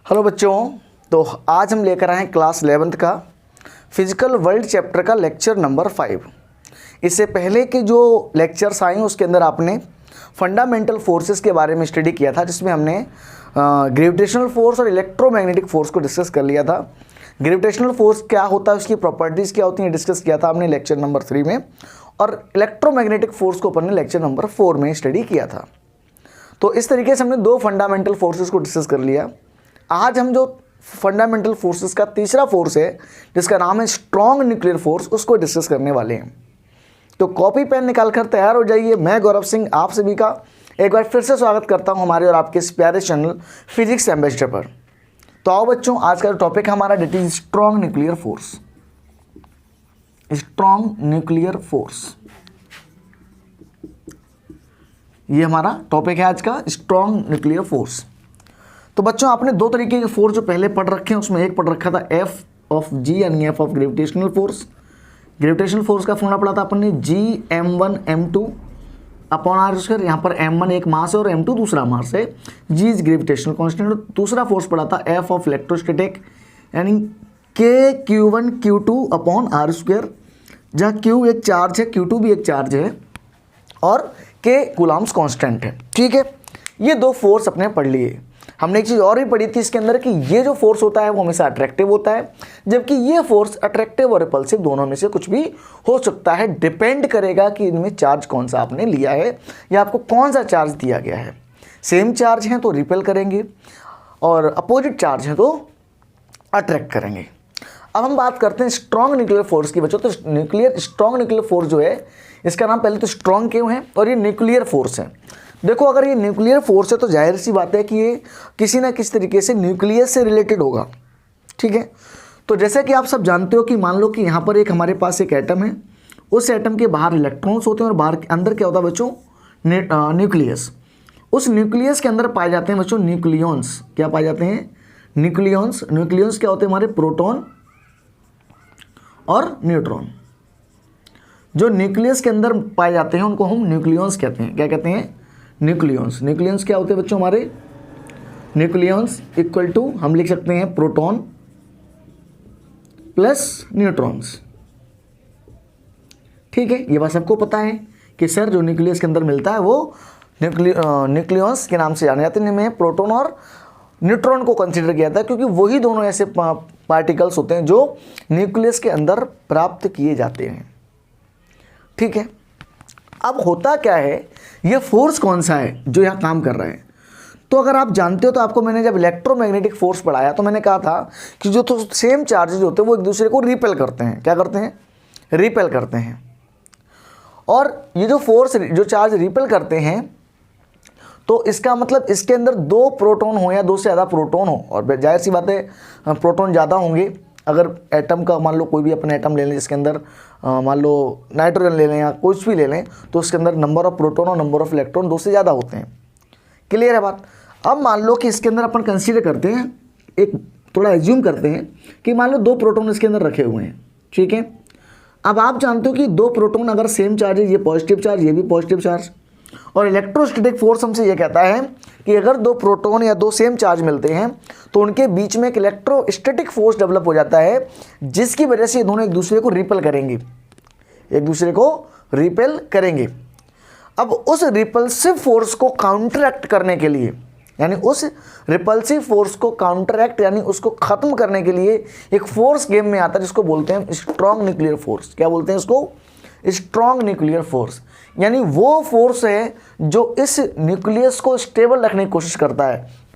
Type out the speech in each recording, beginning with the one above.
Hello बच्चों, तो आज हम लेकर आए हैं क्लास 11th का फिजिकल वर्ल्ड चैप्टर का लेक्चर नंबर 5। इससे पहले के जो लेक्चर्स आए उसके अंदर आपने फंडामेंटल फोर्सेस के बारे में स्टडी किया था, जिसमें हमने ग्रेविटेशनल फोर्स और इलेक्ट्रोमैग्नेटिक फोर्स को डिस्कस कर लिया था। ग्रेविटेशनल फोर्स क्या होता है, उसकी प्रॉपर्टीज़ क्या होती हैं, डिस्कस किया था हमने लेक्चर नंबर 3 में, और इलेक्ट्रोमैग्नेटिक फोर्स को अपन ने लेक्चर नंबर 4 में स्टडी किया था। तो इस तरीके से हमने दो फंडामेंटल फोर्सेस को डिस्कस कर लिया। आज हम जो फंडामेंटल फोर्सेस का तीसरा फोर्स है, जिसका नाम है स्ट्रॉन्ग न्यूक्लियर फोर्स, उसको डिस्कस करने वाले हैं। तो कॉपी पेन निकाल कर तैयार हो जाइए। मैं गौरव सिंह आप सभी का एक बार फिर से स्वागत करता हूं हमारे और आपके इस प्यारे चैनल फिजिक्स एम्बेसडर पर। तो आओ बच्चों, आज का जो टॉपिक है हमारा, that is strong nuclear force. Strong nuclear force, ये हमारा टॉपिक है आज का, स्ट्रॉन्ग न्यूक्लियर फोर्स। तो बच्चों, आपने दो तरीके के फोर्स जो पहले पढ़ रखे हैं, उसमें एक पढ़ रखा था एफ ऑफ जी यानी F of gravitational force. Gravitational force का फॉर्मूला पढ़ा था अपन ने G m1m2 upon R square. यहाँ पर m1 एक मास है और m2 दूसरा मास है। G is gravitational constant. दूसरा फोर्स पढ़ा था एफ ऑफ इलेक्ट्रोस्टैटिक यानी K Q1 Q2 upon R square, जहाँ Q एक चार्ज है, Q2 भी एक चार्ज है और K कूलम्ब्स कांस्टेंट है। ठीक है, ये दो फोर्स अपने पढ़ लिए। हमने एक चीज़ और भी पढ़ी थी इसके अंदर कि ये जो फोर्स होता है वो हमेशा अट्रैक्टिव होता है, जबकि ये फोर्स अट्रैक्टिव और रिपल्सिव दोनों में से कुछ भी हो सकता है। डिपेंड करेगा कि इनमें चार्ज कौन सा आपने लिया है या आपको कौन सा चार्ज दिया गया है। सेम चार्ज हैं तो रिपेल करेंगे और अपोजिट चार्ज हैं तो अट्रैक्ट करेंगे। अब हम बात करते हैं स्ट्रॉन्ग न्यूक्लियर फोर्स की बच्चों। तो स्ट्रॉन्ग न्यूक्लियर फोर्स जो है, इसका नाम पहले तो स्ट्रॉन्ग क्यों है और ये न्यूक्लियर फोर्स है। देखो, अगर ये न्यूक्लियर फोर्स है तो जाहिर सी बात है कि ये किसी ना किसी तरीके से न्यूक्लियस से रिलेटेड होगा। ठीक है, तो जैसे कि आप सब जानते हो कि मान लो कि यहाँ पर एक हमारे पास एक एटम है, उस एटम के बाहर इलेक्ट्रॉन्स होते हैं और बाहर अंदर क्या होता है बच्चों, न्यूक्लियस। उस न्यूक्लियस के अंदर पाए जाते हैं बच्चों न्यूक्लियॉन्स। क्या पाए जाते हैं? न्यूक्लियॉन्स। न्यूक्लियॉन्स क्या होते हैं? हमारे प्रोटॉन और न्यूट्रॉन। जो न्यूक्लियस के अंदर पाए जाते हैं उनको हम न्यूक्लियॉन्स कहते हैं। क्या कहते हैं? न्यूक्लियॉन्स। न्यूक्लियॉन्स क्या होते हैं बच्चों हमारे? न्यूक्लियॉन्स इक्वल टू हम लिख सकते हैं प्रोटॉन प्लस न्यूट्रॉन्स। ठीक है, ये बात सबको पता है कि सर जो न्यूक्लियस के अंदर मिलता है वो न्यूक्लियॉन्स के नाम से जाने जाते हैं। इनमें प्रोटॉन और न्यूट्रॉन को कंसीडर किया जाता है क्योंकि वही दोनों ऐसे पार्टिकल्स होते हैं जो न्यूक्लियस के अंदर प्राप्त किए जाते हैं। ठीक है, अब होता क्या है, ये फोर्स कौन सा है जो यहाँ काम कर रहा है? तो अगर आप जानते हो तो आपको मैंने जब इलेक्ट्रोमैग्नेटिक फोर्स पढ़ाया तो मैंने कहा था कि जो तो सेम चार्जेज होते हैं वो एक दूसरे को रिपेल करते हैं। क्या करते हैं? रिपेल करते हैं। और ये जो फोर्स, जो चार्ज रिपेल करते हैं, तो इसका मतलब इसके अंदर दो प्रोटॉन हो या दो से ज़्यादा प्रोटॉन हो, और जाहिर सी बात है प्रोटॉन ज़्यादा होंगे। अगर एटम का मान लो कोई भी अपने एटम ले लें जिसके अंदर मान लो नाइट्रोजन ले लें या कुछ भी ले लें, तो उसके अंदर नंबर ऑफ प्रोटॉन और नंबर ऑफ इलेक्ट्रॉन दो से ज़्यादा होते हैं। क्लियर है बात? अब मान लो कि इसके अंदर अपन कंसीडर करते हैं, एक थोड़ा एज्यूम करते हैं कि मान लो दो प्रोटॉन इसके अंदर रखे हुए हैं। ठीक है, अब आप जानते हो कि दो प्रोटॉन अगर सेम चार्ज है, ये पॉजिटिव चार्ज ये भी पॉजिटिव चार्ज, और इलेक्ट्रोस्टैटिक फोर्स हमसे ये कहता है कि अगर दो प्रोटॉन या दो सेम चार्ज मिलते हैं तो उनके बीच में एक इलेक्ट्रोस्टैटिक फोर्स डेवलप हो जाता है, जिसकी वजह से ये दोनों एक दूसरे को रिपेल करेंगे, एक दूसरे को रिपेल करेंगे। अब उस रिपल्सिव फोर्स को काउंटरएक्ट करने के लिए, यानी उस रिपल्सिव फोर्स को काउंटरएक्ट यानी उसको खत्म करने के लिए एक फोर्स गेम में आता है जिसको बोलते हैं स्ट्रॉन्ग न्यूक्लियर फोर्स। क्या बोलते हैं इसको? Strong nuclear force. यानी वो फोर्स है जो इस न्यूक्लियस को स्टेबल रखने की कोशिश करता है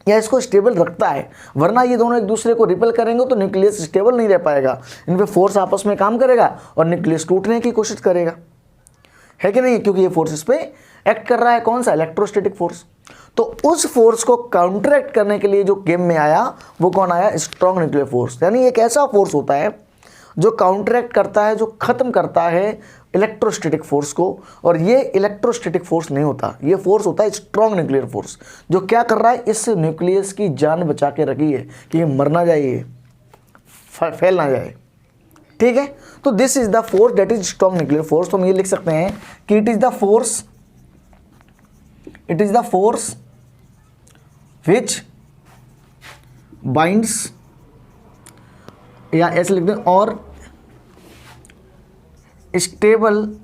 या इसको स्टेबल रखता है, वरना ये दोनों एक दूसरे को रिपेल करेंगे तो न्यूक्लियस स्टेबल नहीं रह पाएगा। इन पे फोर्स आपस में काम करेगा और न्यूक्लियस टूटने की कोशिश करेगा, है कि नहीं? क्योंकि ये फोर्स इस पे एक्ट कर रहा है। कौन सा? Electrostatic force. तो उस फोर्स को काउंटरएक्ट करने के लिए जो गेम में आया वो कौन आया? Strong nuclear force. यानी एक ऐसा फोर्स होता है जो काउंटरएक्ट करता है, जो खत्म करता है इलेक्ट्रोस्टैटिक फोर्स को। और ये इलेक्ट्रोस्टैटिक फोर्स नहीं होता, ये फोर्स होता है स्ट्रॉन्ग न्यूक्लियर फोर्स, जो क्या कर रहा है? इस न्यूक्लियस की जान बचा के रखी है कि ये मर ना जाए, ये फैल ना जाए। ठीक है, तो this is the force that is strong nuclear force. तो हम ये लिख सकते हैं कि it is the force which binds, या ऐसे लिखते हैं, और stable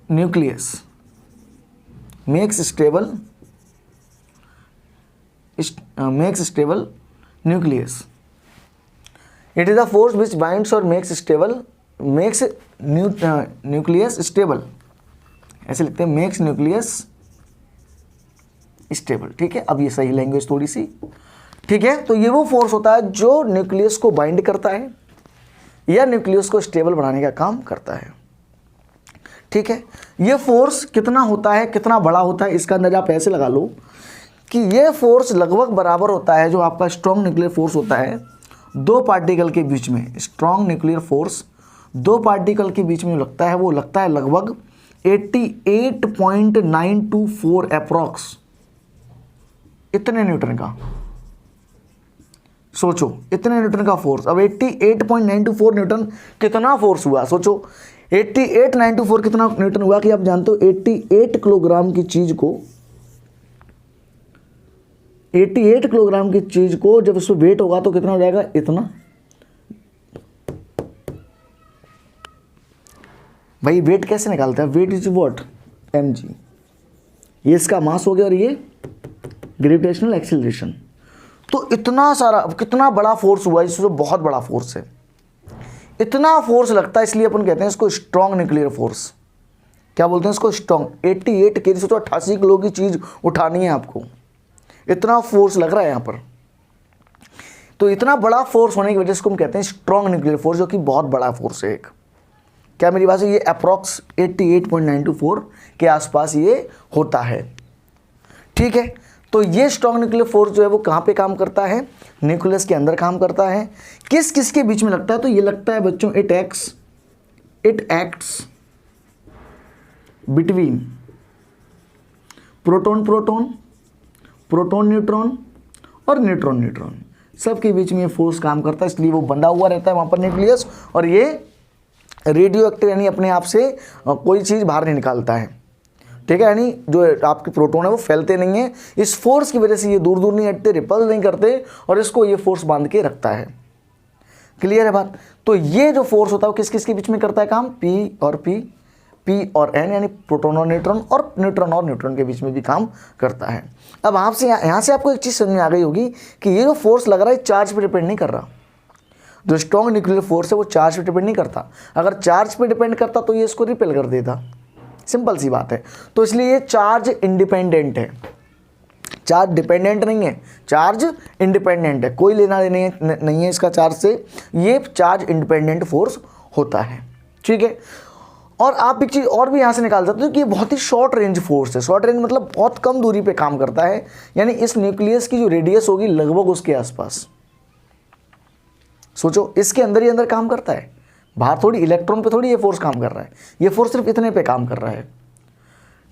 nucleus makes stable nucleus. It is the force which binds or makes nucleus stable. ऐसे लिखते हैं, makes nucleus stable. ठीक है, अब ये सही लैंग्वेज थोड़ी सी, ठीक है। तो ये वो फोर्स होता है जो न्यूक्लियस को बाइंड करता है या न्यूक्लियस को स्टेबल बनाने का काम करता है, ठीक है। ये फोर्स कितना होता है, कितना बड़ा होता है, इसका अंदाजा आप ऐसे लगा लो कि ये फोर्स लगभग बराबर होता है जो आपका स्ट्रॉन्ग न्यूक्लियर फोर्स होता है दो पार्टिकल के बीच में। स्ट्रॉन्ग न्यूक्लियर फोर्स दो पार्टिकल के बीच में लगता है, वो लगता है लगभग 88.924 अप्रॉक्स, इतने न्यूटन का। सोचो, इतने न्यूटन का फोर्स। अब 88.924 न्यूटन कितना फोर्स हुआ, सोचो 88.924 कितना न्यूटन हुआ कि आप जानते हो 88 किलोग्राम की चीज को, 88 किलोग्राम की चीज को जब उसमें वेट होगा तो कितना हो जाएगा, इतना। भाई वेट कैसे निकालते हैं, वेट इज व्हाट, mg। ये इसका मास हो गया और ये ग्रेविटेशनल एक्सीलरेशन। तो इतना सारा, कितना बड़ा फोर्स हुआ, इसमें बहुत बड़ा फोर्स है, इतना फोर्स लगता है, इसलिए अपन कहते हैं इसको स्ट्रॉन्ग न्यूक्लियर फोर्स। क्या बोलते हैं इसको, स्ट्रॉन्ग। 88 के तो 88 किलो की चीज उठानी है आपको, इतना फोर्स लग रहा है यहाँ पर। तो इतना बड़ा फोर्स होने की वजह से हम कहते हैं स्ट्रॉन्ग न्यूक्लियर फोर्स, जो कि बहुत बड़ा फोर्स है एक। क्या मेरी बात है, ये अप्रॉक्स 88.924 के आसपास ये होता है, ठीक है। तो ये स्ट्रॉन्ग न्यूक्लियर फोर्स जो है वो कहाँ पे काम करता है, न्यूक्लियस के अंदर काम करता है। किस किस के बीच में लगता है, तो ये लगता है बच्चों, it acts between proton proton, proton neutron और न्यूट्रॉन न्यूट्रॉन, सबके बीच में ये फोर्स काम करता है, इसलिए वो बंधा हुआ रहता है वहाँ पर न्यूक्लियस, और ये रेडियो एक्टिव यानी अपने आप से कोई चीज़ बाहर नहीं निकालता है, ठीक है। यानी जो आपके प्रोटॉन है वो फैलते नहीं है, इस फोर्स की वजह से ये दूर दूर नहीं हटते, रिपल नहीं करते, और इसको ये फोर्स बांध के रखता है। क्लियर है बात। तो ये जो फोर्स होता है वो किस किस के बीच में करता है काम, पी और एन, यानी प्रोटॉन और न्यूट्रॉन के बीच में भी काम करता है। अब आपसे यहाँ से आपको एक चीज़ समझ में आ गई होगी कि ये जो फोर्स लग रहा है चार्ज पे डिपेंड नहीं कर रहा। जो स्ट्रॉन्ग न्यूक्लियर फोर्स है वो चार्ज पे डिपेंड नहीं करता, अगर चार्ज पे डिपेंड करता तो ये इसको रिपेल कर देता, सिंपल सी बात है। तो इसलिए ये चार्ज इंडिपेंडेंट है, चार्ज डिपेंडेंट नहीं है, चार्ज इंडिपेंडेंट है, कोई लेना देना नहीं है इसका चार्ज से, ये चार्ज इंडिपेंडेंट फोर्स होता है, ठीक है। और आप एक चीज़ और भी यहाँ से निकाल सकते हो कि ये बहुत ही शॉर्ट रेंज फोर्स है। शॉर्ट रेंज मतलब बहुत कम दूरी पे काम करता है, यानी इस न्यूक्लियस की जो रेडियस होगी लगभग उसके आसपास। सोचो, इसके अंदर ही अंदर काम करता है, बाहर थोड़ी, इलेक्ट्रॉन पे थोड़ी ये फोर्स काम कर रहा है, ये फोर्स सिर्फ इतने पे काम कर रहा है,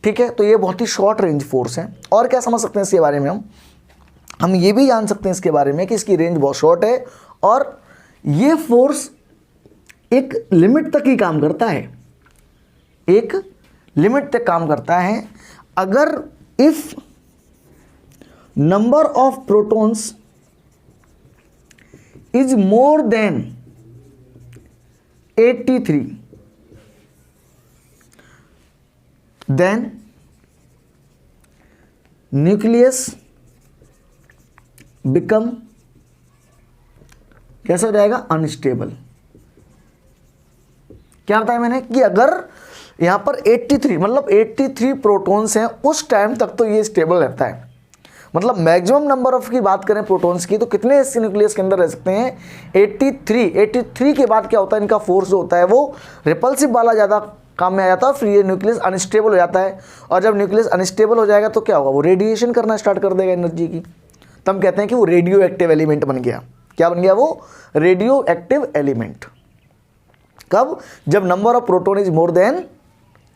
ठीक है। तो ये बहुत ही शॉर्ट रेंज फोर्स है। और क्या समझ सकते हैं इसके बारे में, हम ये भी जान सकते हैं इसके बारे में कि इसकी रेंज बहुत शॉर्ट है और ये फोर्स एक लिमिट तक ही काम करता है, एक लिमिट तक काम करता है। अगर if number of protons is more than 83, then nucleus become, कैसा हो जाएगा, अनस्टेबल। क्या बताया मैंने कि अगर यहां पर 83 मतलब 83 प्रोटॉन्स हैं उस टाइम तक तो ये स्टेबल रहता है। मतलब मैक्सिमम नंबर ऑफ की बात करें प्रोटॉन्स की तो कितने इस न्यूक्लियस के अंदर रह सकते हैं, 83 के बाद क्या होता है, इनका फोर्स जो होता है वो रिपल्सिव वाला ज़्यादा काम में आ जाता है, फिर ये न्यूक्लियस अनस्टेबल हो जाता है। और जब न्यूक्लियस अनस्टेबल हो जाएगा तो क्या होगा, वो रेडिएशन करना स्टार्ट कर देगा एनर्जी की, तब हम कहते हैं कि वो रेडियो एक्टिव एलिमेंट बन गया। क्या बन गया वो, रेडियो एक्टिव एलिमेंट। कब, जब number of proton is more than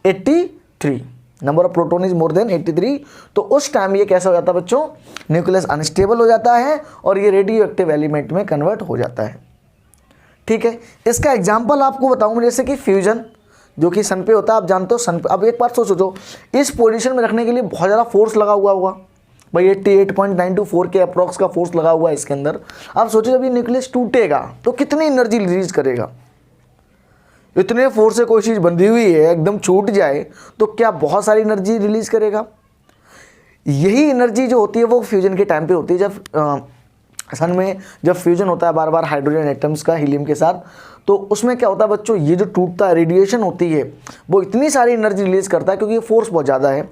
83, number of proton is more than 83, तो उस टाइम ये कैसा हो जाता है बच्चों, न्यूक्लियस अनस्टेबल हो जाता है और ये रेडियो एक्टिव एलिमेंट में कन्वर्ट हो जाता है, ठीक है। इसका एग्जांपल आपको बताऊं, जैसे कि फ्यूजन जो कि सन पे होता है, आप जानते हो सन पे। अब एक बात सोचो, जो इस पोजीशन में रखने के लिए बहुत ज़्यादा फोर्स लगा हुआ होगा, भाई 88.924 के अप्रॉक्स का फोर्स लगा हुआ है इसके अंदर। आप सोचो जब ये न्यूक्लियस टूटेगा तो कितनी एनर्जी रिलीज करेगा। इतने फोर्स से कोई चीज़ बंधी हुई है एकदम छूट जाए तो क्या बहुत सारी एनर्जी रिलीज करेगा। यही एनर्जी जो होती है वो फ्यूजन के टाइम पे होती है। जब सन में जब फ्यूजन होता है बार बार हाइड्रोजन एटम्स का हीलियम के साथ, तो उसमें क्या होता है बच्चों, ये जो टूटता है रेडिएशन होती है वो इतनी सारी एनर्जी रिलीज करता है क्योंकि ये फोर्स बहुत ज़्यादा है,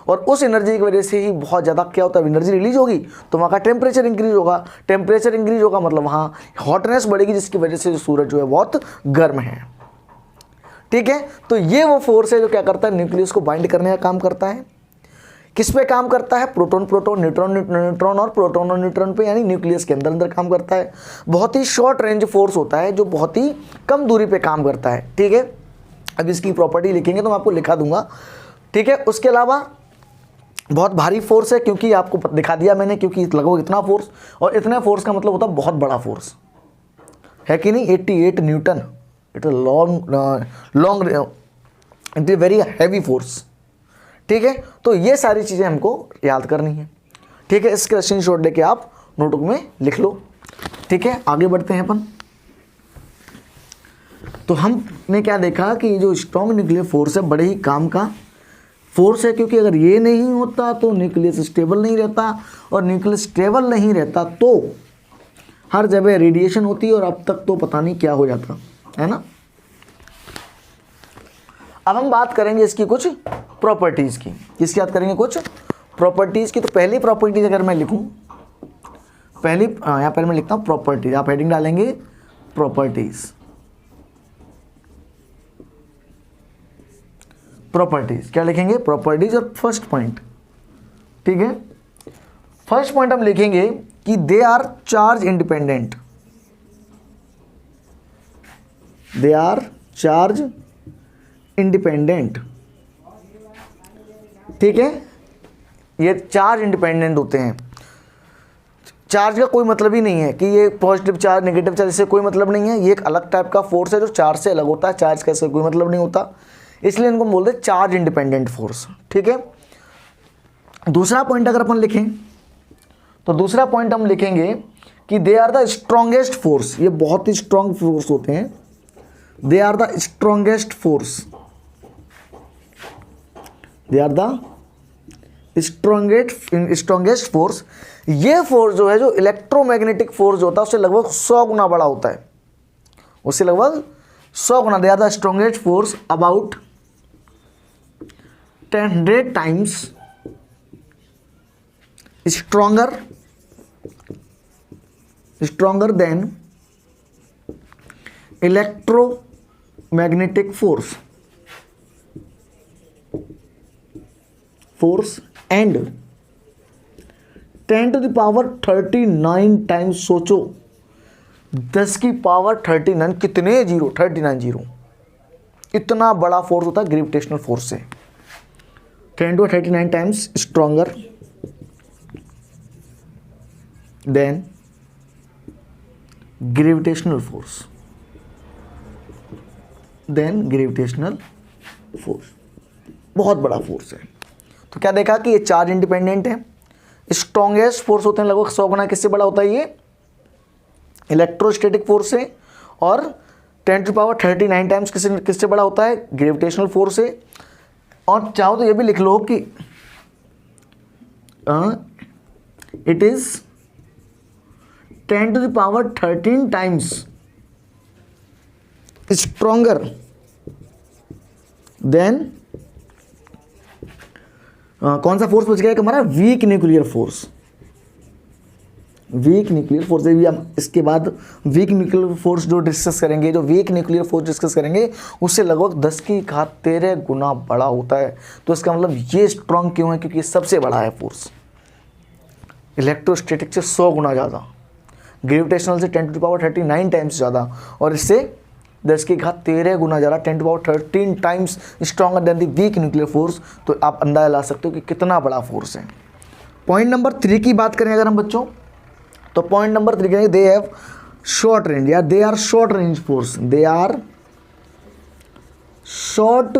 और उस एनर्जी की वजह से ही बहुत ज़्यादा क्या होता है एनर्जी रिलीज होगी तो वहाँ का टेम्परेचर इंक्रीज होगा। टेम्परेचर इंक्रीज होगा मतलब वहाँ हॉटनेस बढ़ेगी, जिसकी वजह से सूरज जो है बहुत गर्म है। ठीक है, तो ये वो फोर्स है जो क्या करता है न्यूक्लियस को बाइंड करने का काम करता है। किस पे काम करता है, प्रोटॉन प्रोटॉन न्यूट्रॉन न्यूट्रॉन और प्रोटॉन और न्यूट्रॉन पे, यानी न्यूक्लियस के अंदर अंदर काम करता है। बहुत ही शॉर्ट रेंज फोर्स होता है जो बहुत ही कम दूरी पे काम करता है। ठीक है, अब इसकी प्रॉपर्टी लिखेंगे तो मैं आपको लिखा दूंगा। ठीक है, उसके अलावा बहुत भारी फोर्स है क्योंकि आपको दिखा दिया मैंने, क्योंकि लगभग इतना फोर्स, और इतना फोर्स का मतलब होता है बहुत बड़ा फोर्स है कि नहीं। 88 Newton, it long it is very heavy force. ठीक है, तो ये सारी चीज़ें हमको याद करनी है। ठीक है, इसका स्क्रीनशॉट लेके आप नोटबुक में लिख लो। ठीक है, आगे बढ़ते हैं अपन। तो हमने क्या देखा कि जो स्ट्रॉन्ग न्यूक्लियर फोर्स है बड़े ही काम का फोर्स है, क्योंकि अगर ये नहीं होता तो न्यूक्लियस स्टेबल नहीं रहता, और न्यूक्लियस स्टेबल नहीं रहता तो हर जगह रेडिएशन होती है, और अब तक तो पता नहीं क्या हो जाता है ना। अब हम बात करेंगे इसकी कुछ प्रॉपर्टीज़ की। किसकी बात करेंगे, कुछ प्रॉपर्टीज़ की। तो पहली प्रॉपर्टीज अगर मैं लिखूं, पहली यहाँ पर मैं लिखता हूँ प्रॉपर्टीज, आप हेडिंग डालेंगे प्रॉपर्टीज। प्रॉपर्टीज क्या लिखेंगे, प्रॉपर्टीज। और फर्स्ट पॉइंट, ठीक है, फर्स्ट पॉइंट हम लिखेंगे कि they are charge independent. They are charge independent. ठीक है, ये चार्ज इंडिपेंडेंट होते हैं। चार्ज का कोई मतलब ही नहीं है कि ये पॉजिटिव चार्ज नेगेटिव चार्ज, इससे कोई मतलब नहीं है। ये एक अलग टाइप का फोर्स है जो चार्ज से अलग होता है। चार्ज का इससे कोई मतलब नहीं होता, इसलिए इनको बोलते हैं चार्ज इंडिपेंडेंट फोर्स। ठीक है, दूसरा पॉइंट अगर अपन लिखें तो दूसरा पॉइंट हम लिखेंगे कि they are the strongest force. ये बहुत ही स्ट्रॉन्ग फोर्स होते हैं। They are the strongest force. They are the strongest force. ये फोर्स जो है, जो इलेक्ट्रोमैग्नेटिक फोर्स होता है उससे लगभग 100 गुना बड़ा होता है, उससे लगभग 100 गुना। They are the strongest force about 100 times stronger than electromagnetic force and 10 to the power 39 times. सोचो 10 की पावर 39, कितने जीरो, 39 जीरो। इतना बड़ा फोर्स होता है ग्रेविटेशनल फोर्स से। 10 to 39 times stronger than gravitational force. बहुत बड़ा फोर्स है। तो क्या देखा कि ये चार्ज इंडिपेंडेंट है। स्ट्रॉन्गेस्ट फोर्स होते हैं लगभग 100 गुना किससे बड़ा होता है, ये इलेक्ट्रोस्टैटिक फोर्स से। और 10 to the power 39 टाइम्स किससे बड़ा होता है, ग्रेविटेशनल फोर्स से। और चाहो तो ये भी लिख लो कि it is 10 to the power 13 times stronger than कौन सा फोर्स बच गया हमारा, weak nuclear force. Weak nuclear force भी हम इसके बाद वीक न्यूक्लियर फोर्स जो डिस्कस करेंगे, जो वीक न्यूक्लियर फोर्स डिस्कस करेंगे उससे लगभग 10 की घात 13 गुना बड़ा होता है। तो इसका मतलब ये स्ट्रॉन्ग क्यों है, क्योंकि ये सबसे बड़ा है फोर्स। इलेक्ट्रोस्टैटिक से 100 गुना ज़्यादा, ग्रेविटेशनल से 10 to the power 39 टाइम्स ज़्यादा, और इससे 10 की घात 13 गुना ज़्यादा, 10 to the power 13 times stronger than the weak nuclear force. तो आप अंदाजा ला सकते हो कि कितना बड़ा फोर्स है। पॉइंट नंबर 3 की बात करें अगर हम बच्चों, तो पॉइंट नंबर 3 करेंगे दे हैव शॉर्ट रेंज, या they are short range force. They are short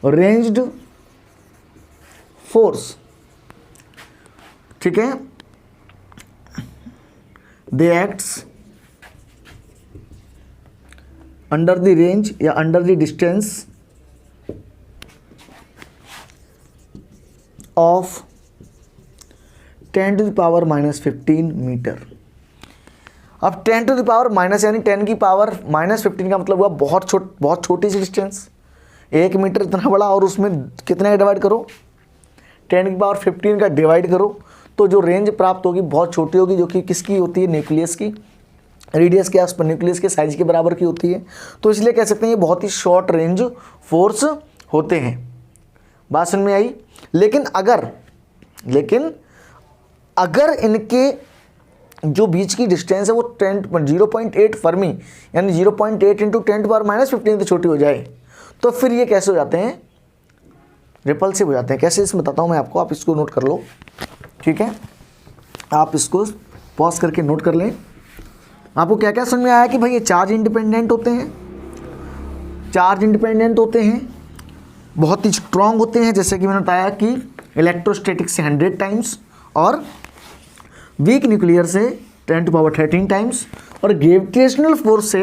ranged force. ठीक है, they acts under the range या under the distance of 10⁻⁻15 metre. अब 10⁻⁻, यानी 10 की पावर -15 का मतलब हुआ बहुत छोटी सी डिस्टेंस, 1 मीटर इतना बड़ा, और उसमें कितना डिवाइड करो, 10⁻15 का डिवाइड करो, तो जो रेंज प्राप्त होगी बहुत छोटी होगी, जो कि किसकी होती है, न्यूक्लियस की, रेडियस के आसपास न्यूक्लियस के साइज के बराबर की होती है। तो इसलिए कह सकते हैं ये बहुत ही शॉर्ट रेंज फोर्स होते हैं। बात समझ में आई। लेकिन अगर इनके जो बीच की डिस्टेंस है वो 0.8 फर्मी, यानी 0.8 इंटू 10⁻⁻15 तो छोटी हो जाए, तो फिर ये कैसे हो जाते हैं, रिपल्सिव हो जाते हैं। कैसे, इसमें बताता हूँ मैं आपको, आप इसको नोट कर लो, ठीक है, आप इसको पॉज करके नोट कर लें। आपको क्या क्या समझ में आया कि भाई ये चार्ज इंडिपेंडेंट होते हैं, बहुत ही स्ट्रॉन्ग होते हैं, जैसे कि मैंने बताया कि इलेक्ट्रोस्टैटिक से 100 टाइम्स, और वीक न्यूक्लियर से 10⁻13 टाइम्स, और ग्रेविटेशनल फोर्स से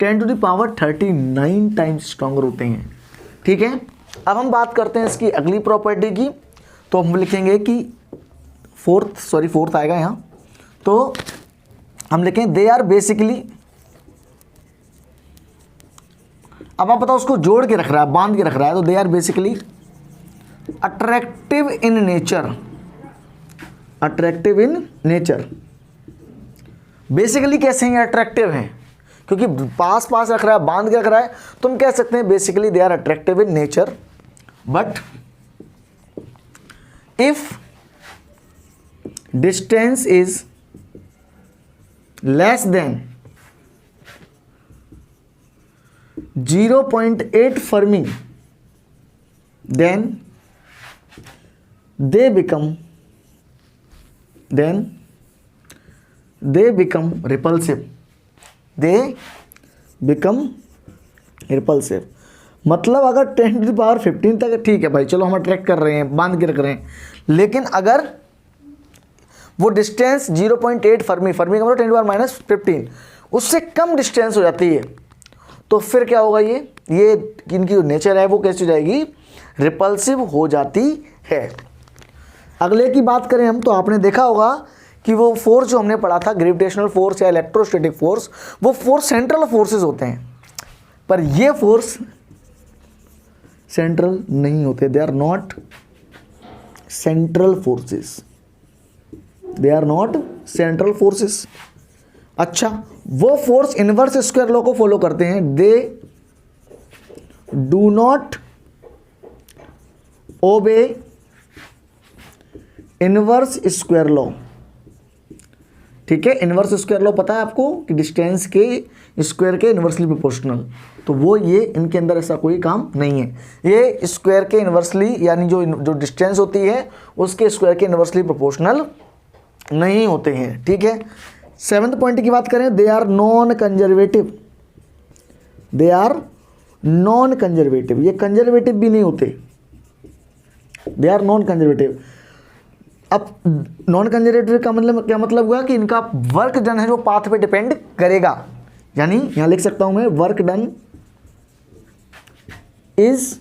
10⁻39 टाइम्स स्ट्रॉन्गर होते हैं। ठीक है, अब हम बात करते हैं इसकी अगली प्रॉपर्टी की। तो हम लिखेंगे कि फोर्थ आएगा यहाँ, तो हम लिखें दे आर बेसिकली, अब आप बताओ उसको जोड़ के रख रहा है, बांध के रख रहा है, तो they are basically attractive in nature. Basically कैसे हैं अट्रैक्टिव हैं, क्योंकि पास रख रहा है, बांध के रख रहा है, तो हम कह सकते हैं basically they are attractive in nature, but if distance is less than 0.8 fermi, then they become repulsive. मतलब अगर 10⁻15 तक ठीक है भाई, चलो हम अट्रैक्ट कर रहे हैं, बांध के रख रहे हैं, लेकिन अगर वो डिस्टेंस 0.8 फर्मी का मतलब 10⁻⁻15 उससे कम डिस्टेंस हो जाती है, तो फिर क्या होगा, ये इनकी जो नेचर है वो कैसी हो जाएगी, रिपल्सिव हो जाती है। अगले की बात करें हम, तो आपने देखा होगा कि वो फोर्स जो हमने पढ़ा था, ग्रेविटेशनल फोर्स या इलेक्ट्रोस्टैटिक फोर्स, वो फोर्स सेंट्रल फोर्सेस होते हैं, पर ये फोर्स सेंट्रल नहीं होते, they are not central forces. अच्छा, वो फोर्स इनवर्स स्क्वायर लॉ को फॉलो करते हैं, they do not obey inverse square law. ठीक है, इनवर्स स्क्वायर लॉ पता है आपको कि डिस्टेंस के स्क्वायर के इनवर्सली प्रोपोर्शनल, तो वो ये इनके अंदर ऐसा कोई काम नहीं है। ये स्क्वायर के इनवर्सली, यानी जो डिस्टेंस होती है उसके स्क्वायर के इनवर्सली प्रोपोर्शनल नहीं होते हैं। ठीक है, 7th पॉइंट की बात करें, दे आर नॉन कंजर्वेटिव। ये कंजर्वेटिव भी नहीं होते, दे आर नॉन कंजर्वेटिव। अब नॉन कंजर्वेटिव का मतलब क्या मतलब हुआ कि इनका वर्क डन है जो पाथ पे डिपेंड करेगा, यानी यहां लिख सकता हूं मैं, work done is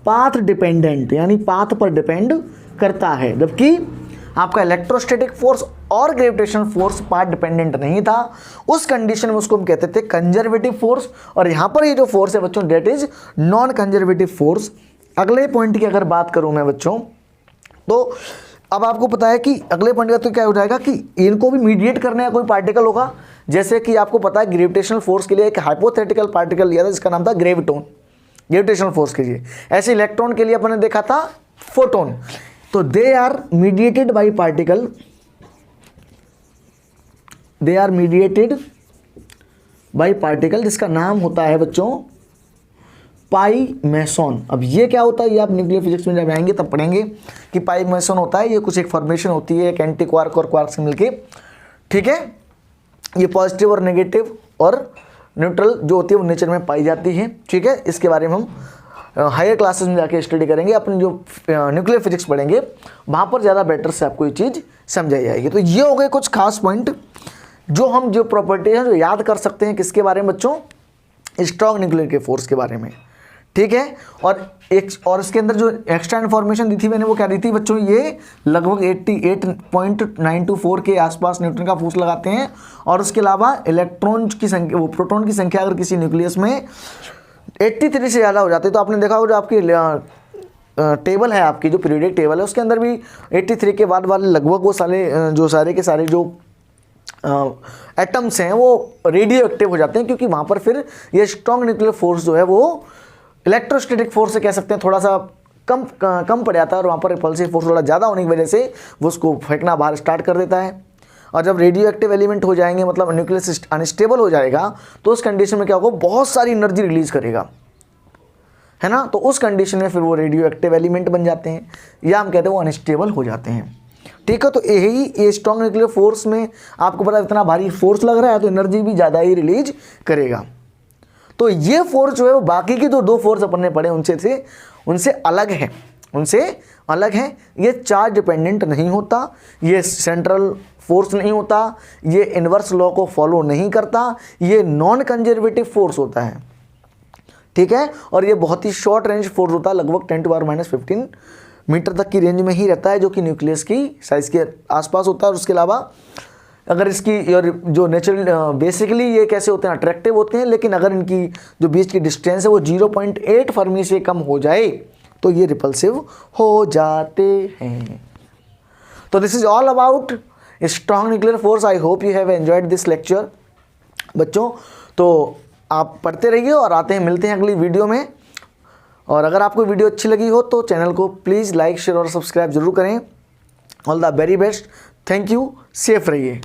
path dependent, यानी पाथ पर डिपेंड करता है, जबकि आपका इलेक्ट्रोस्टैटिक फोर्स और ग्रेविटेशनल फोर्स पाथ डिपेंडेंट नहीं था। उस कंडीशन में उसको हम कहते थे कंजर्वेटिव फोर्स, और यहां पर ये जो फोर्स है बच्चों, that is non conservative force. अगले पॉइंट की अगर बात करूं मैं बच्चों, तो अब आपको पता है कि अगले पॉइंट का तो क्या हो जाएगा कि इनको भी मीडिएट करने का कोई पार्टिकल होगा। जैसे कि आपको पता है ग्रेविटेशनल फोर्स के लिए एक हाइपोथेटिकल पार्टिकल लिया था जिसका नाम था ग्रेविटोन, ग्रेविटेशनल फोर्स के लिए। ऐसे इलेक्ट्रॉन के लिए अपन ने देखा था फोटोन। तो they are mediated by particle, जिसका नाम होता है बच्चों पाई मेसन। अब ये क्या होता है, ये आप न्यूक्लियर फिजिक्स में जब आएंगे तब पढ़ेंगे कि पाई मेसन होता है, ये कुछ एक फॉर्मेशन होती है एक एंटी क्वार्क और क्वार्क से मिलके। ठीक है, ये पॉजिटिव और नेगेटिव और न्यूट्रल जो होती है वो नेचर में पाई जाती है। ठीक है, इसके बारे में हम हायर क्लासेस में जाके स्टडी करेंगे, अपनी जो न्यूक्लियर फिजिक्स पढ़ेंगे वहाँ पर ज़्यादा बेटर से आपको ये चीज़ समझाई जाएगी। तो ये हो गए कुछ खास पॉइंट जो हम जो प्रॉपर्टी है जो याद कर सकते हैं किसके बारे में बच्चों, स्ट्रॉन्ग न्यूक्लियर के फोर्स के बारे में, ठीक है। और इसके अंदर जो एक्स्ट्रा इन्फॉर्मेशन दी थी मैंने वो क्या दी थी बच्चों, ये लगभग 88.924 के आसपास न्यूटन का फोर्स लगाते हैं। और उसके अलावा इलेक्ट्रॉन की संख्या, वो प्रोटॉन की संख्या अगर किसी न्यूक्लियस में 83 से ज़्यादा हो जाती है तो आपने देखा होगा जो आपकी टेबल है, आपकी जो पीरियोडिक टेबल है उसके अंदर भी 83 के बाद वाले लगभग वो सारे के सारे जो एटम्स हैं वो रेडियो एक्टिव हो जाते हैं, क्योंकि वहाँ पर फिर ये स्ट्रॉन्ग न्यूक्लियर फोर्स जो है वो इलेक्ट्रोस्टैटिक फोर्स से कह सकते हैं थोड़ा सा कम पड़ जाता है, और वहाँ पर रिपल्सिव फोर्स थोड़ा ज़्यादा होने की वजह से वो उसको फेंकना बाहर स्टार्ट कर देता है। और जब रेडियो एक्टिव एलिमेंट हो जाएंगे, मतलब न्यूक्लियस अनस्टेबल हो जाएगा, तो उस कंडीशन में क्या होगा, बहुत सारी एनर्जी रिलीज करेगा, है ना। तो उस कंडीशन में फिर वो रेडियो एक्टिव एलिमेंट बन जाते हैं, या हम कहते हैं वो अनस्टेबल हो जाते हैं, ठीक है। तो यही ये स्ट्रॉन्ग न्यूक्लियर फोर्स में आपको पता इतना भारी फोर्स लग रहा है तो एनर्जी भी ज़्यादा ही रिलीज करेगा। तो ये फोर्स जो है वो बाकी की जो 2 फोर्स अपन ने पढ़े उनसे अलग है, ये चार्ज डिपेंडेंट नहीं होता, ये सेंट्रल फोर्स नहीं होता, ये इन्वर्स लॉ को फॉलो नहीं करता, ये नॉन कंजर्वेटिव फोर्स होता है, ठीक है। और ये बहुत ही शॉर्ट रेंज फोर्स होता है, लगभग 10⁻⁻15 मीटर तक की रेंज में ही रहता है, जो कि न्यूक्लियस की साइज के आसपास होता है। और उसके अलावा अगर इसकी जो नेचुरल बेसिकली ये कैसे होते हैं, अट्रैक्टिव होते हैं, लेकिन अगर इनकी जो बीच की डिस्टेंस है वो 0.8 फर्मी से कम हो जाए तो ये रिपल्सिव हो जाते हैं। तो this is all about strong nuclear force. I hope you have enjoyed this lecture बच्चों। तो आप पढ़ते रहिए और आते हैं, मिलते हैं अगली वीडियो में। और अगर आपको वीडियो अच्छी लगी हो तो चैनल को प्लीज़ लाइक, शेयर और सब्सक्राइब जरूर करें। All the very best, thank you, safe रहिए।